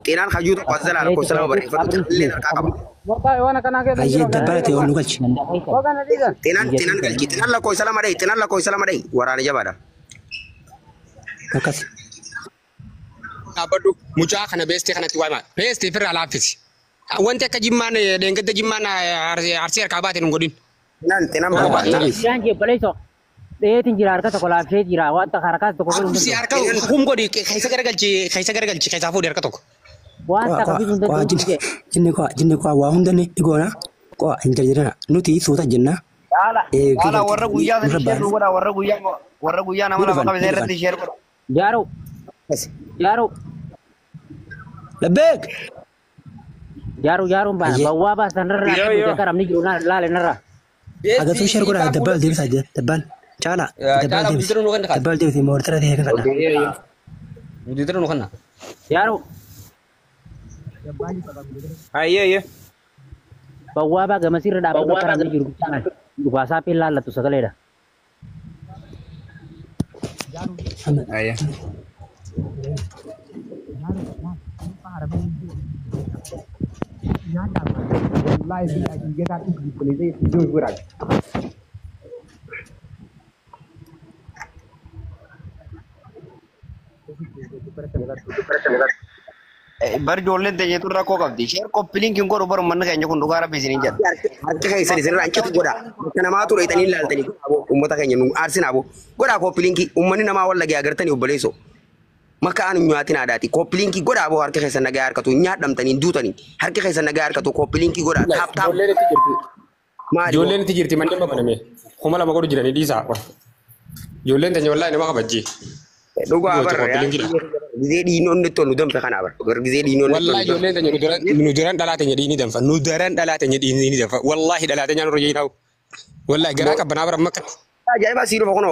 تينان خجوت قزل على كل سلام بري فتلين الكعب وانا كان أجيب دبلت يقول نقولش تينان قلقي تينان لا كل سلام علي تينان لا كل سلام علي وراني جبارة نكسي abadu mucha kana besti kana tiwama besti fer ala fis wonte ka jimman de ngada jimman arsier ka batin ngodin تينان بربا janji baleso tin jirar ka to la fe jira wa ta harakat to ko si arka hum godi kaysa gargalci kaysa fu der ka to wa ta ka bin kwa jinne kwa wa hundane igona kwa injirjira nuti suta jinna ala warra guya da share warra guya na mala baka bezerra di share yaro لبيك yaro bawa ba sanarra ko karam ni juna lale narra هذا في شركة على دبال دير ساجد دبال شالا دبال دير في مورترا دي هيك كذا muditra no kana yaro aye bawa ba ga masir da ba karam ni juru kana duka sapi lalla tu sagaleda aye bar jolle de yetu rako kabdi share copying kin goro bar man kanya kun dugara bezini jat harke kai sari sari ranke goda kana ma to retani laltani ummata kanya nu arsina abo goda copying ki ummani na ma walla ga gartani ubaleso maka anu nyuatina dati copying ki goda abo harke kai sanaga harka to nyadam tani dutani harke kai sanaga harka to copying ki goda tap tap jolle ni tijirti man demba maname khumala magodo jirani disa jolle tan wallahi ne maka bajji dugo abar gize di non netto nu dem fe kana bar gize di non wallahi jolle tan nu duran dalata nyadi ni dem fa nu duran dalata nyadi ni dem fa wallahi dalata nyano rojeetaw wallahi gara ka bana bar makka jay ba siru fokono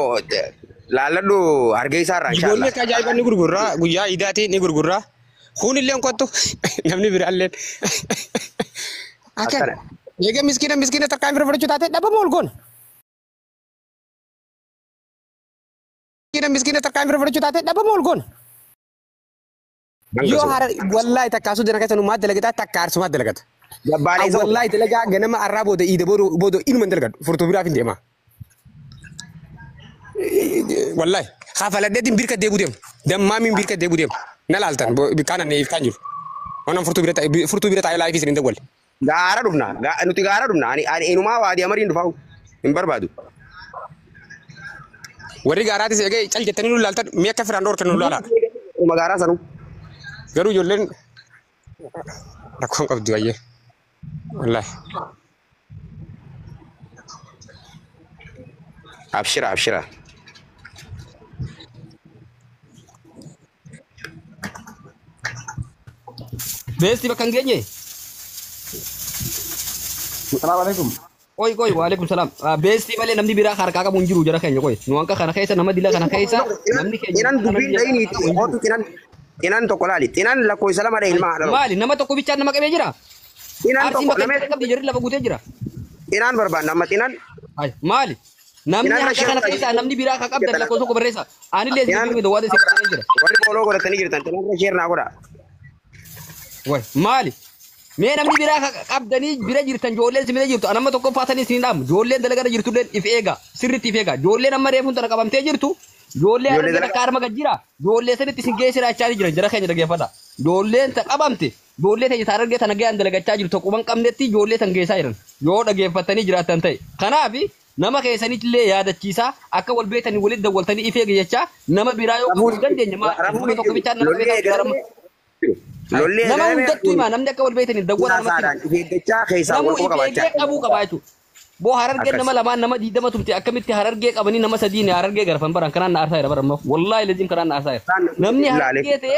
lalado argay sar inshallah jolle ka jay ba ni gurgurra guya idati ni gurgurra khuni len ko to namni bir allen akan yega miskina takkan bir berjuta dapat mol gon miskina takkan bir berjuta dapat mol gon yo har wallahi takasu dena kata numat delagata takar suma delagata wallahi delaga ganama arabo de ide bodo in man delagat fotografi ndema wallahi khafala de birka de budem dem mami birka de budem nalaltan bi kana ne kanjur onam fotografi ay live sin ndegol gara dumna nuti gara dumna ani enuma wadi amari ndufaw imbarbadu wari garati sege calje tanu laltan me ka firandor tanu lala magara sanu garu jollen rakon ko duwaye wallahi abshira besti bakan genye assalamualaikum Oi, waalaikum salam. Besti male namni bira khar kaka munjiru jara kenya koy. Nuanka khana kaisa nama dila khana kaisa. Namni kenya. Tinan dubin dai ni to hotu tinan to kolali. Tinan la koy salama dai ilma. Mali nama to ko bicar nama kebe jira. Tinan to nama kebe jira la bagute jira. Tinan barban nama tinan. Ay, mali. Namni khana kaisa namni bira khaka abdal la ko so ko beresa. Ani le zibi do wade se jira. Wari bolo ko tani girtan tinan ko share na goda. Wai, mali. Me namni bira abdani bira jirtan jolle simile jirtu anama tokko fatani sinidam jolle dalagara jirtu den if ega sirri if ega jolle namma refun tan qabamte jirtu jolle arga karma gajira jolle saniti singeesira chaari jira jara kenya dage fada jolle ta qabamte jolle ta tararge tan ge andalaga chaari jirtu quban qamnetti jolle tan geesa iran yo dage fatani jira tan tay kanabi nama keesani le yaadachiisa akka wal beetani walid dawaltani if ega jecha nama bira yo dandenya ma tokko bicha nama lolle nama hundatu ma namni akka wal beetani dawwala namatti decha khaysa wal ko qabacha qabu qabaatu bo hararge nama lama nama didama tumti akkamitti hararge qabani nama sadine hararge garfan baran kana na arsaayra baran wallahi lazim kana na arsaayra namni hararge te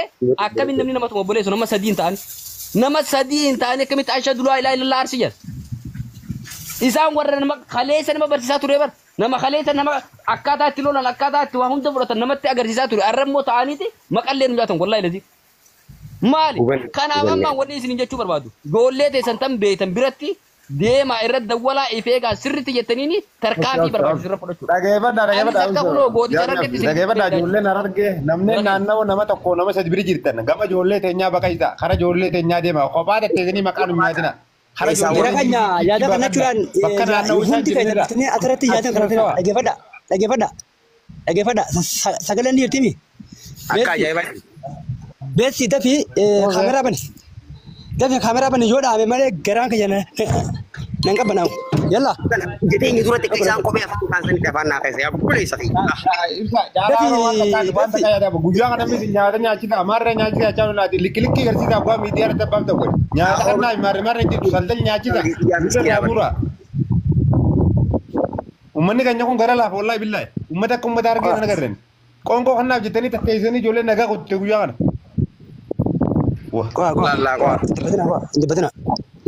akkamin namni nama tumo boleso nama sadin ta'ani akkamitti ashhadu la ilaha illallah arsiyan isaan warra nama khaleesa nama barsiisaa ture bar nama khaleesa nama akkaataa itti lolan akkaataa itti waa hunda fudhatan namatti agarsiisaa ture arrammoo ta'aniiti maqalleen jaatan wallahi lazim Mali, kana amma wani isin jechu barbadu. Jolle te santam beetan biratti deema irratti dawwalaa ifeegaa sirriitti jettaniini tarkaanfii barbaachisu irra fudhachuu. Dhageeffadhaa ijoolleen argee namni naannawaa nama tokko nama sadi bira jirtan gama ijoollee teenyaa bakka isaa kara ijoollee teenyaa deema kophaa tetteesanii maqaan humnaatina. Jira kanya yaada kana jechuudhaan hundi keenya dhuftanii asirratti yaada kana dhaggeeffadha sagaleen ni jirtimi. Akka ajaa'ibaa. Beessi dafii kaameraa bani. Dafii kaameraa bani yoo dhaame malee garaan kiyya nan qabbanaa'u. Yalla. Jedheenyi duratti isaan kophee afaan kaasanii afaan naa keessa yaa buleessa fi. Guyyaa kana miti nyaata nyaachisa amarra nyaachisa jechaa laati likkilikki garsiisa abbaa miidiyaa irratti abbaaf ta'u nyaata kannaa marre jiru saldal nyaachisa nyaabura. Uummanni keenya kun gara laafa wallaahi billaahi uummata akka uummata argee kana garreen qoonqoo kannaaf jettanii takkeessanii ijoollee nagaa qottee guyyaa kana.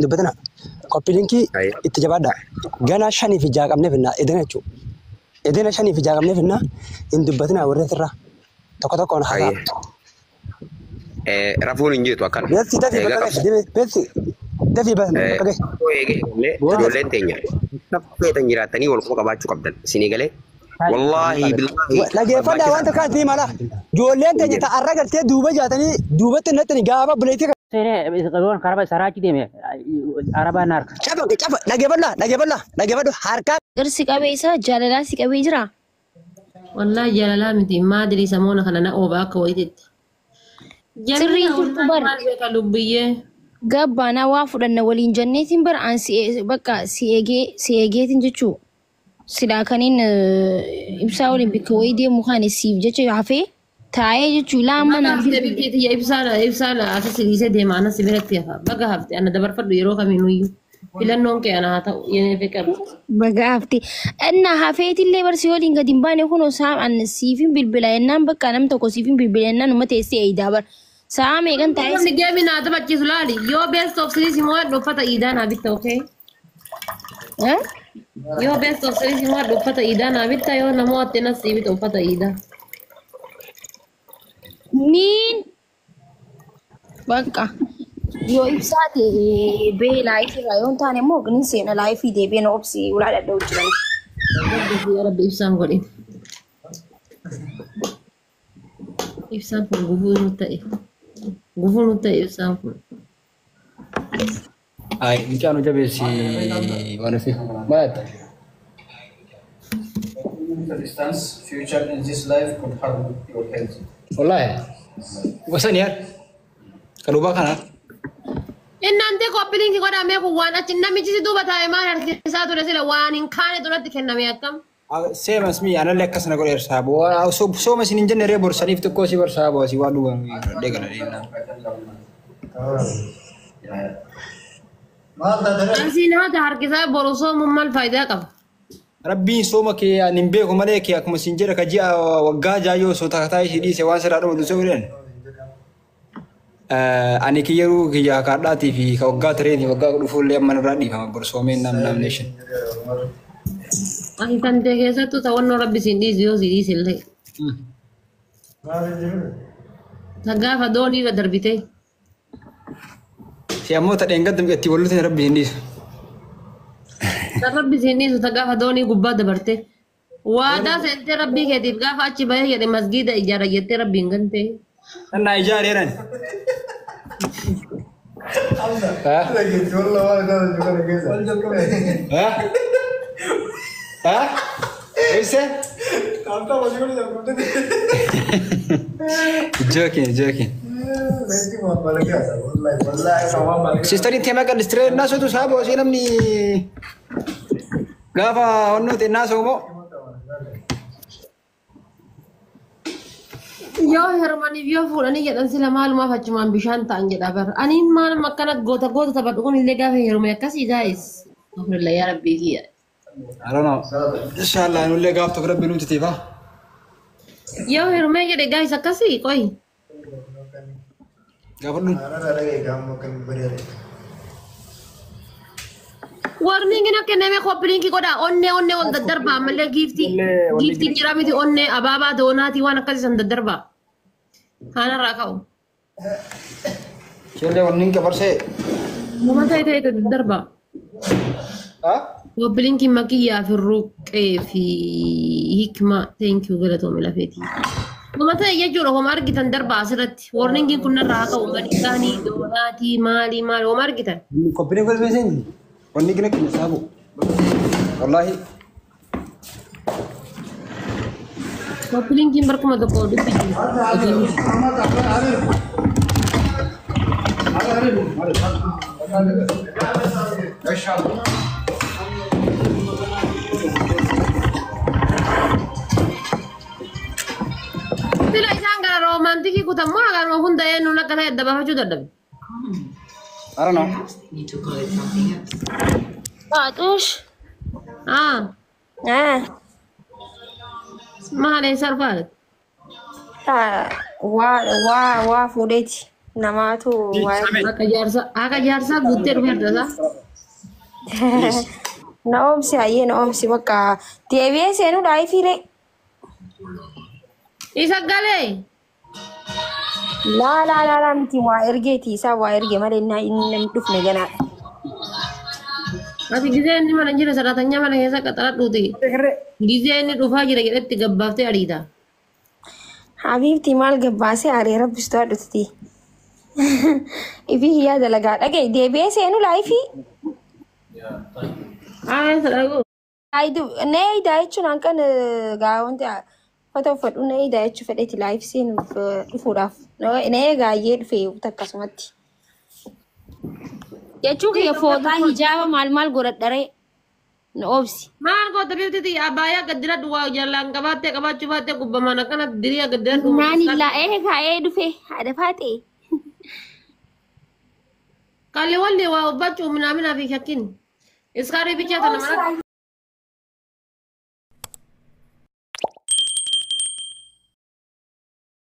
Dubbatina koppilinkii itti jabaadha. Ganaa shanii fi ja'a qabnee finna edena jechuudha. Edena shanii fi ja'a qabnee finna hin dubbatina warreen irraa tokko tokkoon haala. Rafuun hin jirtu akkana. Beessi dafii bakka gahe. Ijoolleen teenya feetan jiraatanii wal quba qabaachuu qabdan isinii galee. Wallahi billahi. Dhageeffadhaa wanta kaasii mala. Ijoolleen teenya ta'arra galtee duuba jaatanii duubatti nattani gaafa buleetii. Qabuun karaba saraachi deeme arabaan harka. Cafa dhageeffadhu harkaa. Garsi qabee isaa jaalalaa si qabee jira. Wallahi jaalalaa miti maadiri samoona kana na oobaa akka wayiteetti. Sirrii turtu bar. Lubbiyyee. Gabbaanaa waa fudhanna waliin jenneetiin bar aan bakka si eegeetiin jechuu. Silaa kaniin ibsaa waliin bikka wayii deemu kan siif jecha hafee taa'ee jechuu laama naaf ibsaadha ati siriisee deema ana sibiratti hafa baga hafte ana dabarfadhu yeroo kamiinuyyuu filannoon kee ana haa ta'u yenee qabu. Baga hafte inna hafeetillee barsi waliin gadi hin baane kunoo saa'an siifin bilbila yennaan bakka nam tokko siifin bilbila yennaan uummata teessee eeyidaa bar. Sa'a meeqan taa'ee. Namni geemi naa taphachiisu laali yoo best of series immoo uffata iidaa naa bitta okay. Yoo best of series immoo uffata iidaa naa bitta yoo namoota nas siibita uffata iidaa. Niin bakka yoo ibsaate bee laayifii irraa yoo hin taane immoo ogniin seena laayifii deebiin obsi ulaa dhadha'u jiran. Rabbi ibsaan godhin. Ibsaan kun gufuu nu ta'e. Gufuu nu ta'e ibsaan kun. Ay, bicara jabeesi mana fi maat. Distance, future in this life could harm your health. Wallahi. Wasan yaar. Kalau bahkan. Innante koppilinki godhamee kun waan achi namichi si duuba taa'e maal harkisaa ture sila waan hin kaane duratti kenname akkam. Seemas mi anallee akkasana godheer saabu. Sooma isin hin jenne ree borsaniif tokko si barsaabu asii waan dhugan deegala deemna. Asiin haata harkisaa boru soomuun maal faayidaa qaba? Rabbiin sooma kee nin beeku malee kee akkuma isin jedha ka ji'a waggaa jaayoo soo takataa ishii dhiise waan sirraa dhumu dusoo jedhan. Ani kiyyaruu kiyyaa kaadhaatii fi ka waggaa tireetii waggaa dhufuullee amma irraa dhiifama borsoomeen naamneeshin. Ani kan ta'e keessattuu ta'annoo rabbi siin dhiisu yoo si dhiisillee. Gaafa doonii irra darbitee. Si ammoo ta'een gadda itti walluutiin rabbi siin dhiisu. Rabbi siin dhiisu gaafa doonii gubbaa dabarte. Waadaa seentee rabbii keetiif gaafa achi bahee jedhe masgiida ijaara jettee rabbiin gantee. Annaa ijaareeran. Joking. Sister ini tema kan distress naso tu sabo sih namni gafa onno te naso mo. Yoo hermani yoo fuudhanii jedhan sila maaluma fachumaan bishaan ta'an jedha bar. Aniin maaluma akkana goota taphadhu kun illee gaafa heerume akkasii guys. Alhamdulillah yaa rabbii kiyya. I don't know. Inshallah nulle gaaf tokko rabbi nuti tiifa. Yoo heerume jedhe guys akkasii qoy. Gaafadhu. Warning ina kenname koppilinki godha onne wal daddarbaa malee giiftii jira miti onne abaabaa doonaati waan akkasii san daddarbaa. Kanarraa ka'u. Celle warning ke barsee. Nama ta'e daddarbaa. Koppilinki makiyyaa fi ruqqee fi hikma thank you galatoome lafeeti. Kuma ta'e jechuudha homa argitan darbaa asirratti warningiin kun narraa haa ka'u gadi isaanii doonaatii maali homa argitan. Koppiin kun beekseen wanni gina kenne saabu. Wallaahi. Koppilinkiin barkuma tokko dubbi jiru. Sila isaan gara romantikii kutammoo agaruma hunda eenyuun akka ta'e adda baafachuu dadhabe. I don't know. Baatush. Maaleen sarfaadha. Waa fuudheeti. Namaatu Akka jaarsaa guuttee dhufe adda na oomsi hayyee na oomsi bakka deebi'ee seenuudhaa ifiire. Isa galee. Laa miti waa ergeeti isaa waa erge malee inni dhufne ganaa. Ati gizee inni mana jira saraatanya mana keessa qaxaradhuuti. Gizee inni dhufaa jira jedhetti gabbaaftee ariita. Habiibti maal gabbaasee aree rabbistuu addutti. Ifi hiyyaa dalagaa dhagee deebi'ee seenuudhaa ifi. Neeydaa jechuun hanqan gaawwanti fata uffadhu neeydaa jechuun fedheeti laayif seenuuf dhufuudhaaf. Neegaayyee dhufee akkasumatti. Jechuun kiyya footaa hijaaba maal godhadharee na oobsi. Maal goota biftiti abaayaa gaddira duwwaa jallaan qabaattee qabaachuu baattee gubbamaan akkana diriyaa gaddira duwwaa. Naan illaa kaa'ee dhufee haadha faatee. Kalli walli waa ubbachuu minaaminaa fi shakkin. Iskaarii bicha tana mana.